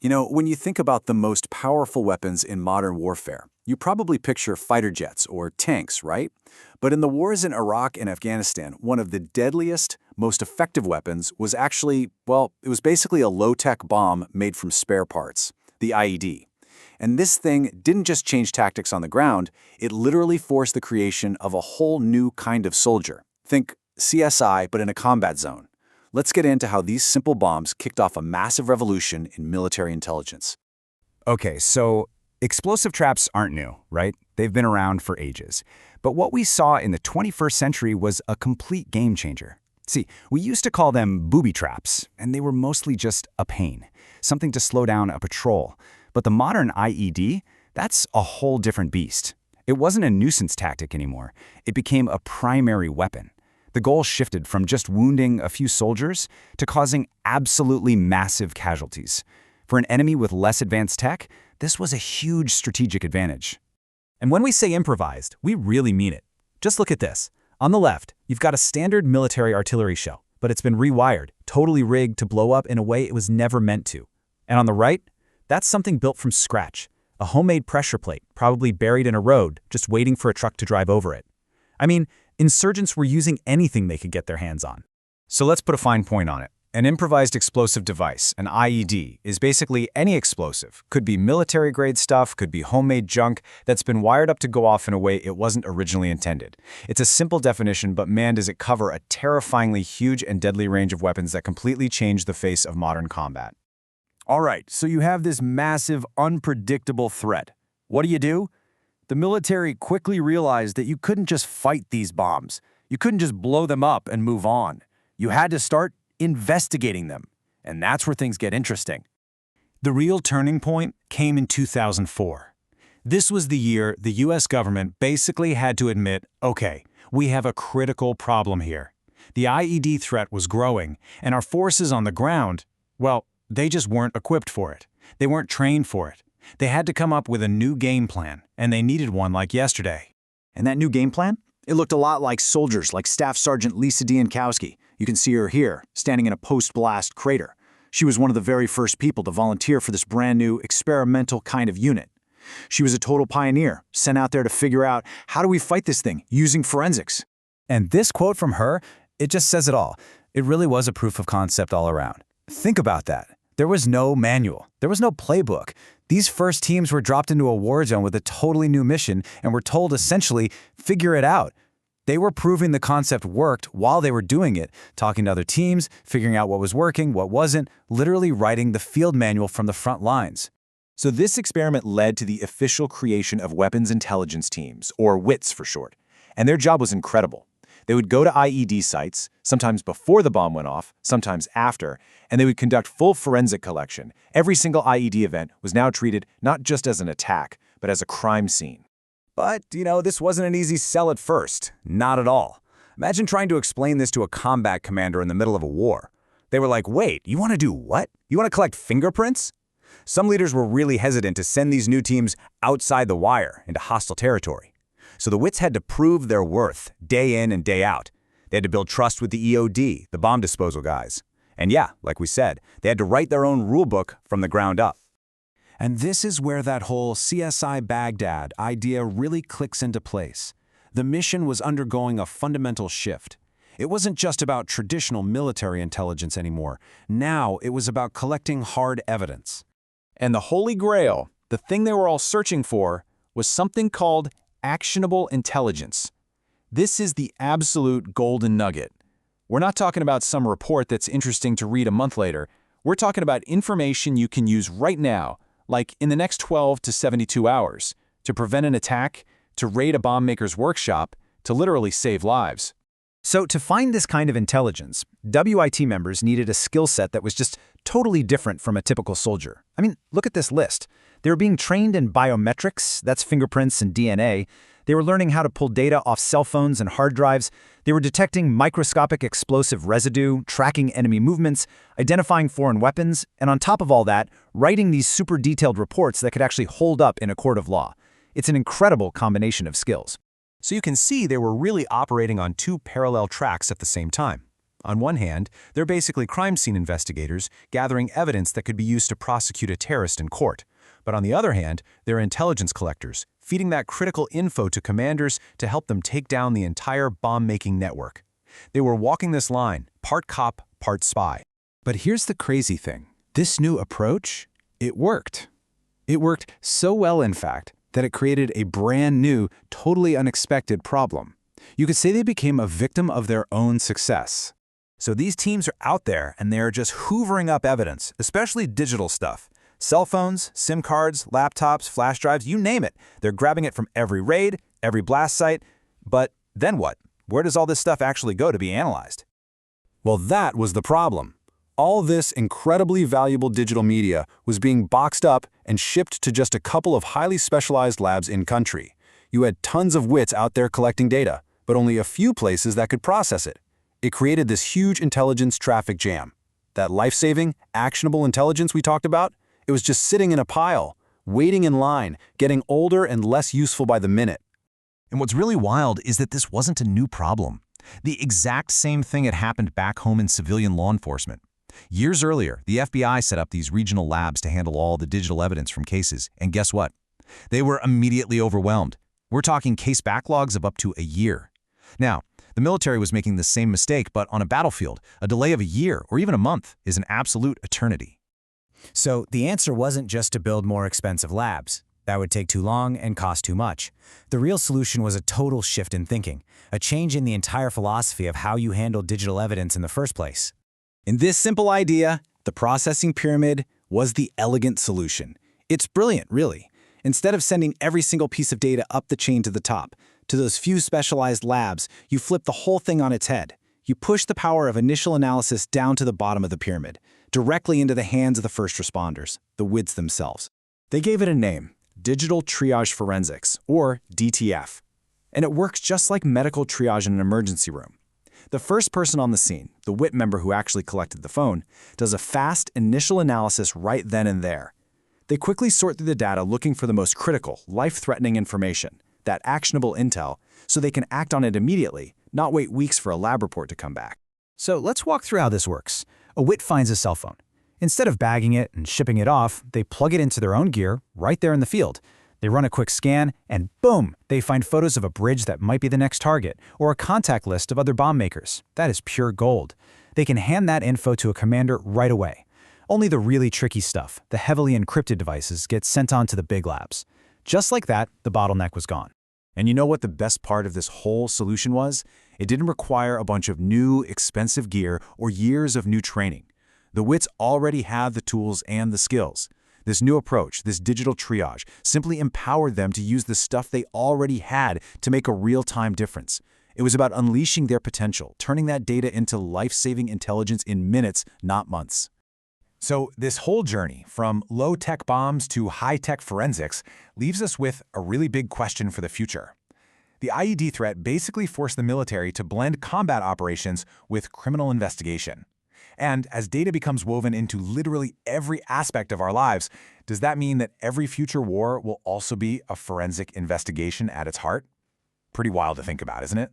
When you think about the most powerful weapons in modern warfare, you probably picture fighter jets or tanks, right? But in the wars in Iraq and Afghanistan, one of the deadliest, most effective weapons was actually, well, it was basically a low-tech bomb made from spare parts, the IED. And this thing didn't just change tactics on the ground, it literally forced the creation of a whole new kind of soldier. Think CSI, but in a combat zone. Let's get into how these simple bombs kicked off a massive revolution in military intelligence. Okay, so explosive traps aren't new, right? They've been around for ages. But what we saw in the 21st century was a complete game changer. See, we used to call them booby traps, and they were mostly just a pain, something to slow down a patrol. But the modern IED, that's a whole different beast. It wasn't a nuisance tactic anymore. It became a primary weapon. The goal shifted from just wounding a few soldiers to causing absolutely massive casualties. For an enemy with less advanced tech, this was a huge strategic advantage. And when we say improvised, we really mean it. Just look at this. On the left, you've got a standard military artillery shell, but it's been rewired, totally rigged to blow up in a way it was never meant to. And on the right, that's something built from scratch, a homemade pressure plate, probably buried in a road, just waiting for a truck to drive over it. I mean, insurgents were using anything they could get their hands on. So let's put a fine point on it. An improvised explosive device, an IED, is basically any explosive. Could be military-grade stuff, could be homemade junk that's been wired up to go off in a way it wasn't originally intended. It's a simple definition, but man, does it cover a terrifyingly huge and deadly range of weapons that completely change the face of modern combat. All right, so you have this massive, unpredictable threat. What do? The military quickly realized that you couldn't just fight these bombs. You couldn't just blow them up and move on. You had to start investigating them. And that's where things get interesting. The real turning point came in 2004. This was the year the US government basically had to admit, okay, we have a critical problem here. The IED threat was growing, and our forces on the ground, well, they just weren't equipped for it. They weren't trained for it. They had to come up with a new game plan, and they needed one like yesterday. And that new game plan? It looked a lot like soldiers, like Staff Sergeant Lisa Diankowski. You can see her here, standing in a post-blast crater. She was one of the very first people to volunteer for this brand new, experimental kind of unit. She was a total pioneer, sent out there to figure out, how do we fight this thing, using forensics? And this quote from her, it just says it all. It really was a proof of concept all around. Think about that. There was no manual. There was no playbook. These first teams were dropped into a war zone with a totally new mission and were told essentially, figure it out. They were proving the concept worked while they were doing it, talking to other teams, figuring out what was working, what wasn't, literally writing the field manual from the front lines. So this experiment led to the official creation of Weapons Intelligence Teams, or WITs for short. And their job was incredible. They would go to IED sites, sometimes before the bomb went off, sometimes after, and they would conduct full forensic collection. Every single IED event was now treated not just as an attack, but as a crime scene. But, this wasn't an easy sell at first. Not at all. Imagine trying to explain this to a combat commander in the middle of a war. They were like, wait, you want to do what? You want to collect fingerprints? Some leaders were really hesitant to send these new teams outside the wire into hostile territory. So the WITs had to prove their worth day in and day out. They had to build trust with the EOD, the bomb disposal guys. And yeah, like we said, they had to write their own rulebook from the ground up. And this is where that whole CSI Baghdad idea really clicks into place. The mission was undergoing a fundamental shift. It wasn't just about traditional military intelligence anymore. Now it was about collecting hard evidence. And the Holy Grail, the thing they were all searching for, was something called actionable intelligence. This is the absolute golden nugget. We're not talking about some report that's interesting to read a month later. We're talking about information you can use right now, like in the next 12 to 72 hours, to prevent an attack, to raid a bomb maker's workshop, to literally save lives. So to find this kind of intelligence, WIT members needed a skill set that was just totally different from a typical soldier. I mean, look at this list. They were being trained in biometrics, that's fingerprints and DNA. They were learning how to pull data off cell phones and hard drives. They were detecting microscopic explosive residue, tracking enemy movements, identifying foreign weapons, and on top of all that, writing these super detailed reports that could actually hold up in a court of law. It's an incredible combination of skills. So you can see they were really operating on two parallel tracks at the same time. On one hand, they're basically crime scene investigators gathering evidence that could be used to prosecute a terrorist in court. But on the other hand, they're intelligence collectors, feeding that critical info to commanders to help them take down the entire bomb-making network. They were walking this line, part cop, part spy. But here's the crazy thing. This new approach, it worked. It worked so well, in fact, that it created a brand new, totally unexpected problem. You could say they became a victim of their own success. So these teams are out there and they're just hoovering up evidence, especially digital stuff. Cell phones, SIM cards, laptops, flash drives, you name it. They're grabbing it from every raid, every blast site. But then what? Where does all this stuff actually go to be analyzed? Well, that was the problem. All this incredibly valuable digital media was being boxed up and shipped to just a couple of highly specialized labs in-country. You had tons of wits out there collecting data, but only a few places that could process it. It created this huge intelligence traffic jam. That life-saving, actionable intelligence we talked about, it was just sitting in a pile, waiting in line, getting older and less useful by the minute. And what's really wild is that this wasn't a new problem. The exact same thing had happened back home in civilian law enforcement. Years earlier, the FBI set up these regional labs to handle all the digital evidence from cases, and guess what? They were immediately overwhelmed. We're talking case backlogs of up to a year. Now, the military was making the same mistake, but on a battlefield, a delay of a year or even a month is an absolute eternity. So the answer wasn't just to build more expensive labs. That would take too long and cost too much. The real solution was a total shift in thinking, a change in the entire philosophy of how you handle digital evidence in the first place. In this simple idea, the processing pyramid was the elegant solution. It's brilliant, really. Instead of sending every single piece of data up the chain to the top, to those few specialized labs, you flip the whole thing on its head. You push the power of initial analysis down to the bottom of the pyramid, directly into the hands of the first responders, the WIDs themselves. They gave it a name, Digital Triage Forensics, or DTF. And it works just like medical triage in an emergency room. The first person on the scene, the WIT member who actually collected the phone, does a fast initial analysis right then and there. They quickly sort through the data looking for the most critical, life-threatening information, that actionable intel, so they can act on it immediately, not wait weeks for a lab report to come back. So let's walk through how this works. A WIT finds a cell phone. Instead of bagging it and shipping it off, they plug it into their own gear right there in the field. They run a quick scan, and boom, they find photos of a bridge that might be the next target, or a contact list of other bomb makers. That is pure gold. They can hand that info to a commander right away. Only the really tricky stuff, the heavily encrypted devices, get sent on to the big labs. Just like that, the bottleneck was gone. And you know what the best part of this whole solution was? It didn't require a bunch of new, expensive gear or years of new training. The WITs already had the tools and the skills. This new approach, this digital triage, simply empowered them to use the stuff they already had to make a real-time difference. It was about unleashing their potential, turning that data into life-saving intelligence in minutes, not months. So this whole journey, from low-tech bombs to high-tech forensics, leaves us with a really big question for the future. The IED threat basically forced the military to blend combat operations with criminal investigation. And as data becomes woven into literally every aspect of our lives, does that mean that every future war will also be a forensic investigation at its heart? Pretty wild to think about, isn't it?